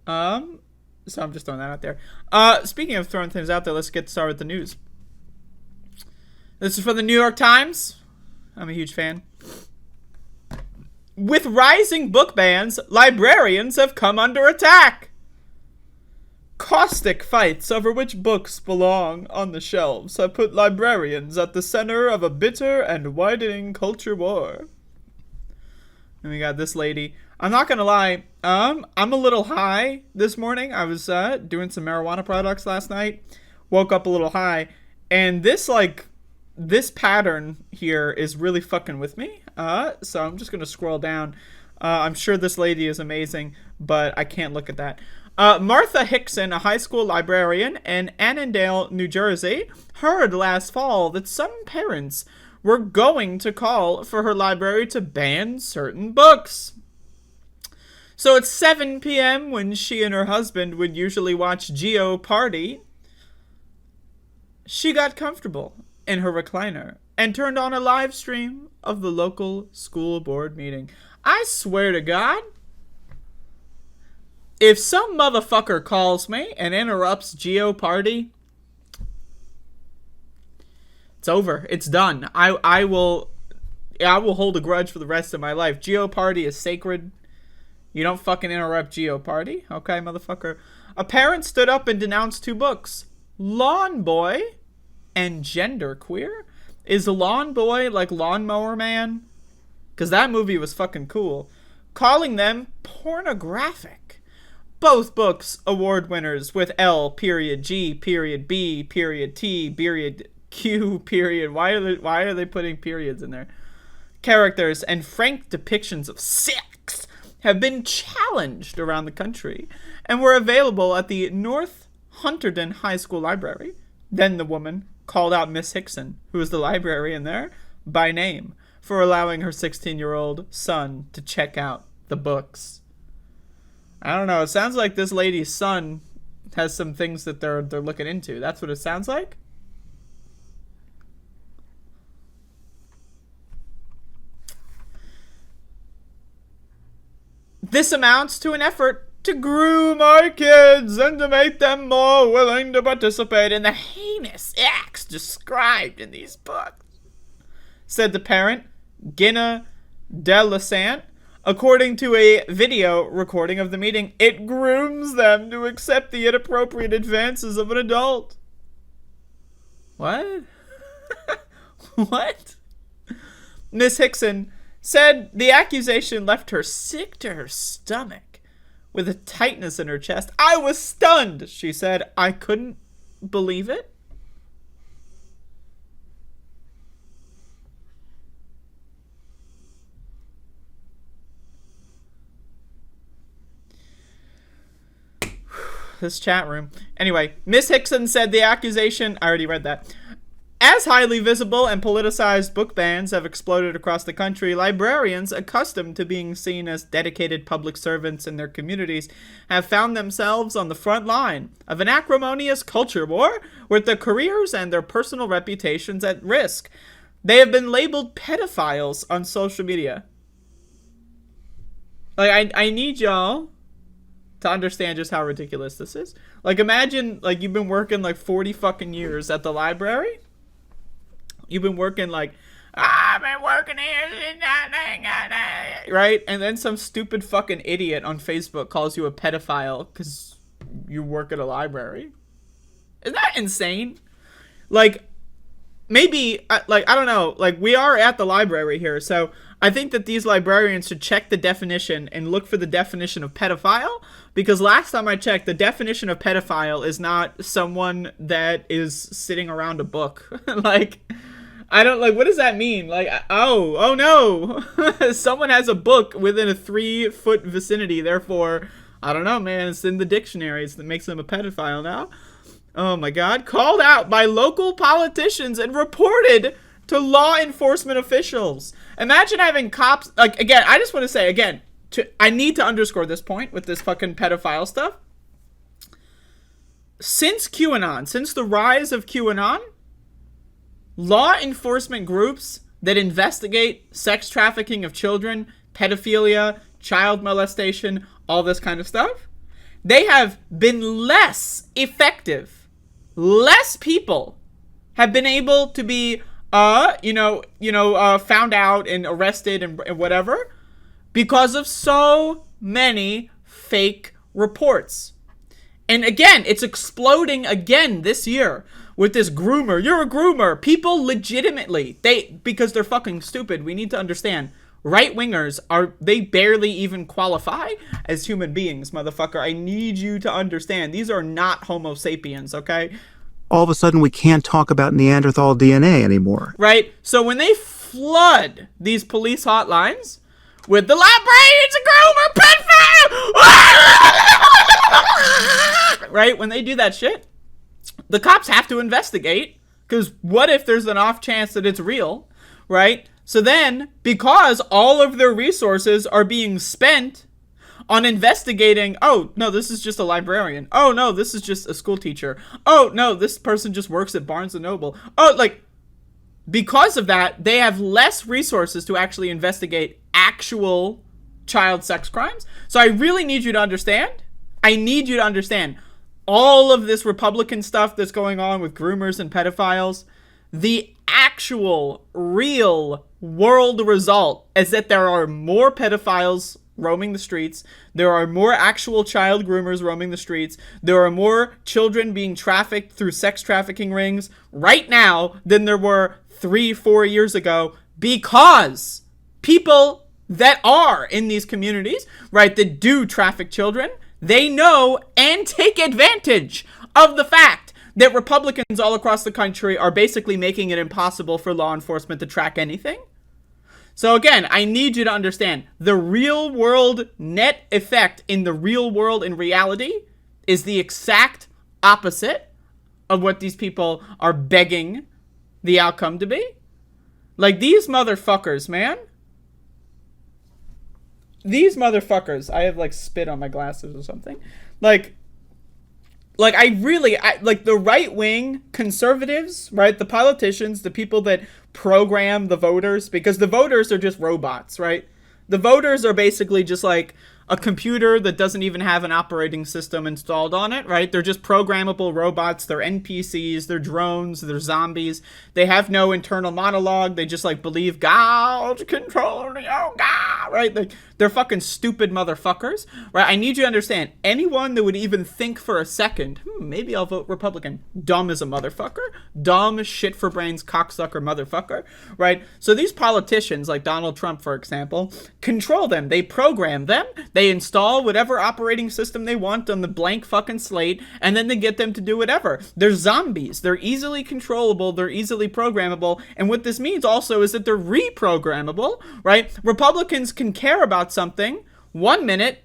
So I'm just throwing that out there. Speaking of throwing things out there, let's get started with the news. This is from the New York Times. I'm a huge fan. With rising book bans, librarians have come under attack. Caustic fights over which books belong on the shelves have put librarians at the center of a bitter and widening culture war. And we got this lady. I'm not gonna lie, I'm a little high this morning. I was doing some marijuana products last night. Woke up a little high, and this pattern here is really fucking with me. So I'm just gonna scroll down. I'm sure this lady is amazing, but I can't look at that. Martha Hickson, a high school librarian in Annandale, New Jersey, heard last fall that some parents were going to call for her library to ban certain books. So at 7 p.m., when she and her husband would usually watch Jeopardy, she got comfortable in her recliner and turned on a live stream of the local school board meeting. I swear to God, if some motherfucker calls me and interrupts Jeopardy, it's over. It's done. I will hold a grudge for the rest of my life. Jeopardy is sacred. You don't fucking interrupt Jeopardy, okay, motherfucker? A parent stood up and denounced two books, Lawn Boy and Genderqueer. Is Lawn Boy like Lawnmower Man? Because that movie was fucking cool. Calling them pornographic. Both books award winners with L, period, G, period, B, period, T, period, Q, period. Why are they putting periods in there? Characters and frank depictions of sex have been challenged around the country and were available at the North Hunterdon High School Library. Then the woman called out Miss Hickson, who was the librarian there, by name for allowing her 16-year-old son to check out the books. I don't know. It sounds like this lady's son has some things that they're looking into. That's what it sounds like. This amounts to an effort to groom our kids and to make them more willing to participate in the heinous acts described in these books, said the parent, Gina Delasant. According to a video recording of the meeting, it grooms them to accept the inappropriate advances of an adult. What? What? Miss Hickson said the accusation left her sick to her stomach with a tightness in her chest. I was stunned, she said. I couldn't believe it. This chat room. Anyway, Miss Hickson said the accusation, I already read that. As highly visible and politicized book bans have exploded across the country, librarians accustomed to being seen as dedicated public servants in their communities have found themselves on the front line of an acrimonious culture war with their careers and their personal reputations at risk. They have been labeled pedophiles on social media. Like, I need y'all to understand just how ridiculous this is. Like, imagine, like, you've been working, like, 40 fucking years at the library. You've been working, like, I've been working here, right? And then some stupid fucking idiot on Facebook calls you a pedophile because you work at a library. Isn't that insane? Like, maybe, like, I don't know. Like, we are at the library here, so I think that these librarians should check the definition and look for the definition of pedophile, because last time I checked, the definition of pedophile is not someone that is sitting around a book. Like, I don't, like, what does that mean? Like, oh no, someone has a book within a 3-foot vicinity, therefore, I don't know, man, it's in the dictionaries that makes them a pedophile now. Oh my God, called out by local politicians and reported to law enforcement officials. Imagine having cops, like, again, I just want to say, again, I need to underscore this point with this fucking pedophile stuff. Since QAnon, since the rise of QAnon, law enforcement groups that investigate sex trafficking of children, pedophilia, child molestation, all this kind of stuff, they have been less effective. Less people have been able to be, found out and arrested and whatever because of so many fake reports. And again, it's exploding again this year with this groomer. You're a groomer. People legitimately, because they're fucking stupid. We need to understand. Right-wingers they barely even qualify as human beings, motherfucker. I need you to understand. These are not Homo sapiens, okay? All of a sudden, we can't talk about Neanderthal DNA anymore. Right? So when they flood these police hotlines with the librarians and groomer pedophile, right? When they do that shit, the cops have to investigate, because what if there's an off chance that it's real, right? So then, because all of their resources are being spent on investigating, oh, no, this is just a librarian. Oh, no, this is just a school teacher. Oh, no, this person just works at Barnes & Noble. Oh, because of that, they have less resources to actually investigate actual child sex crimes. So I really need you to understand. All of this Republican stuff that's going on with groomers and pedophiles, the actual, real world result is that there are more pedophiles roaming the streets. There are more actual child groomers roaming the streets. There are more children being trafficked through sex trafficking rings right now than there were 3-4 years ago, because people that are in these communities, right, that do traffic children, they know and take advantage of the fact that Republicans all across the country are basically making it impossible for law enforcement to track anything. So again, I need you to understand, the real world net effect in the real world in reality is the exact opposite of what these people are begging the outcome to be. Like, these motherfuckers, man. These motherfuckers. I have, spit on my glasses or something. Like the right-wing conservatives, right? The politicians, the people that program the voters, because the voters are just robots, right? The voters are basically just like a computer that doesn't even have an operating system installed on it, right? They're just programmable robots. They're NPCs. They're drones. They're zombies. They have no internal monologue. They just believe God's controlling God, right? They're fucking stupid motherfuckers, right? I need you to understand, anyone that would even think for a second, maybe I'll vote Republican, dumb as a motherfucker, dumb shit for brains cocksucker motherfucker, right? So these politicians, like Donald Trump, for example, control them. They program them. They install whatever operating system they want on the blank fucking slate, and then they get them to do whatever. They're zombies. They're easily controllable. They're easily programmable. And what this means also is that they're reprogrammable, right? Republicans can care about something 1 minute,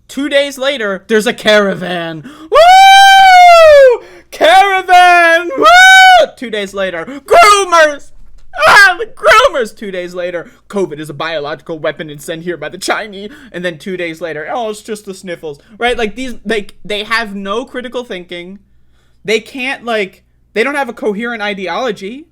2 days later, there's a caravan. Woo! Caravan! Woo! 2 days later, groomers! The groomers! 2 days later, COVID is a biological weapon and sent here by the Chinese. And then 2 days later, oh, it's just the sniffles, right? They have no critical thinking. They can't, they don't have a coherent ideology,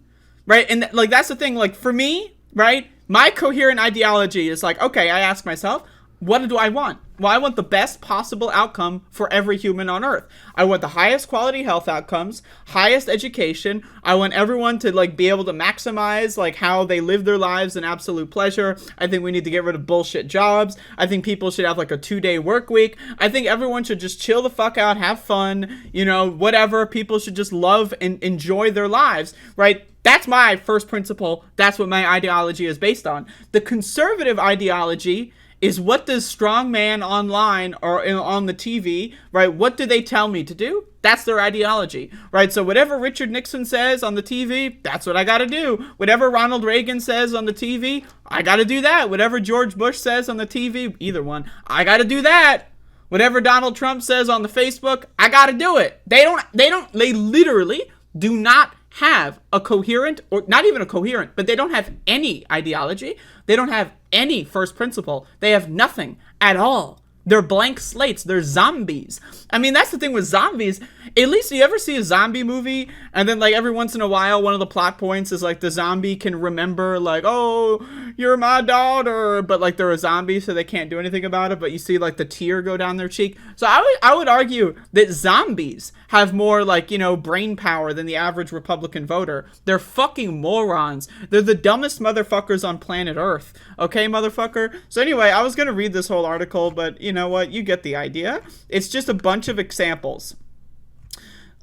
right? And that's the thing, for me, right? My coherent ideology is okay, I ask myself, what do I want? Well, I want the best possible outcome for every human on Earth. I want the highest quality health outcomes, highest education. I want everyone to be able to maximize how they live their lives in absolute pleasure. I think we need to get rid of bullshit jobs. I think people should have a 2-day work week. I think everyone should just chill the fuck out, have fun, whatever. People should just love and enjoy their lives, right? That's my first principle. That's what my ideology is based on. The conservative ideology is, what does strong man online or on the TV, right? What do they tell me to do? That's their ideology, right? So whatever Richard Nixon says on the TV, that's what I got to do. Whatever Ronald Reagan says on the TV, I got to do that. Whatever George Bush says on the TV, either one, I got to do that. Whatever Donald Trump says on the Facebook, I got to do it. They literally do not have a coherent, or not even a coherent, but they don't have any ideology. They don't have any first principle. They have nothing at all. They're blank slates. They're zombies. I mean, that's the thing with zombies. At least you ever see a zombie movie, and then, like, every once in a while, one of the plot points is, like, the zombie can remember, like, oh, you're my daughter, but, like, they're a zombie, so they can't do anything about it, but you see, like, the tear go down their cheek. So I would argue that zombies have more, like, you know, brain power than the average Republican voter. They're fucking morons. They're the dumbest motherfuckers on planet Earth. Okay, motherfucker? So anyway, I was gonna read this whole article, but you know what? You get the idea. It's just a bunch of examples.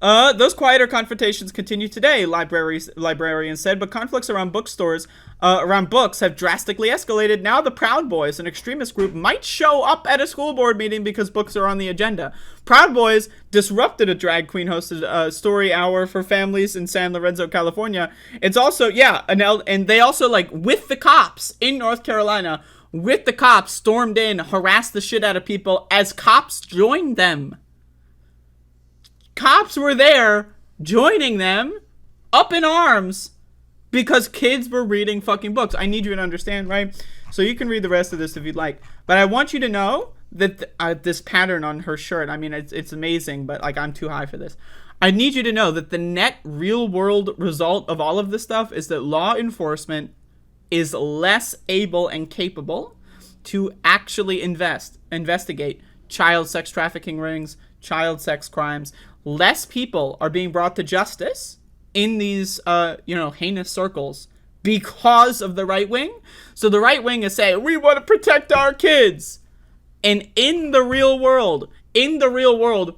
Those quieter confrontations continue today, librarians said, but conflicts around bookstores, around books have drastically escalated. Now the Proud Boys, an extremist group, might show up at a school board meeting because books are on the agenda. Proud Boys disrupted a drag queen hosted story hour for families in San Lorenzo, California. It's also, and they also, like, with the cops in North Carolina, with the cops, stormed in, harassed the shit out of people as cops joined them. Cops were there joining them up in arms because kids were reading fucking books. I need you to understand, right? So you can read the rest of this if you'd like. But I want you to know that this pattern on her shirt, I mean, it's amazing, but, like, I'm too high for this. I need you to know that the net real world result of all of this stuff is that law enforcement is less able and capable to actually investigate child sex trafficking rings, child sex crimes. Less people are being brought to justice in these, heinous circles because of the right wing. So the right wing is saying, we want to protect our kids. And in the real world,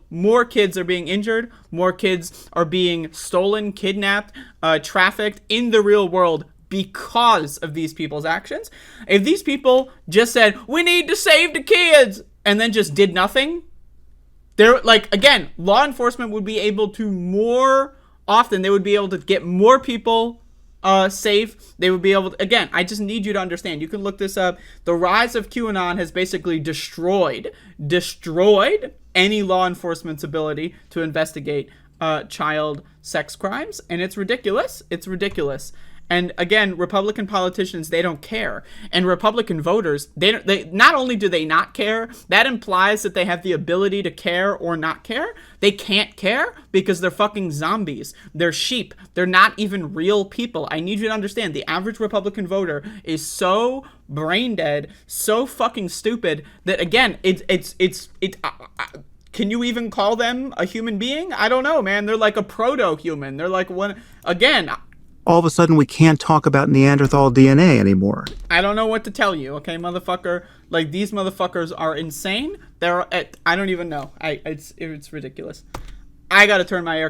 more kids are being injured. More kids are being stolen, kidnapped, trafficked in the real world because of these people's actions. If these people just said, we need to save the kids, and then just did nothing, they're like, again, law enforcement would be able to more often, they would be able to get more people safe. They would be able to, again, I just need you to understand. You can look this up. The rise of QAnon has basically destroyed any law enforcement's ability to investigate child sex crimes. And it's ridiculous. It's ridiculous. And again, Republican politicians, they don't care. And Republican voters, they not only do they not care, that implies that they have the ability to care or not care. They can't care because they're fucking zombies. They're sheep. They're not even real people. I need you to understand, the average Republican voter is so brain dead, so fucking stupid that, again, can you even call them a human being? I don't know, man. They're like a proto-human. They're like one, again, All of a sudden, we can't talk about Neanderthal DNA anymore. I don't know what to tell you, okay, motherfucker? Like, these motherfuckers are insane. I don't even know. It's ridiculous. I gotta turn my air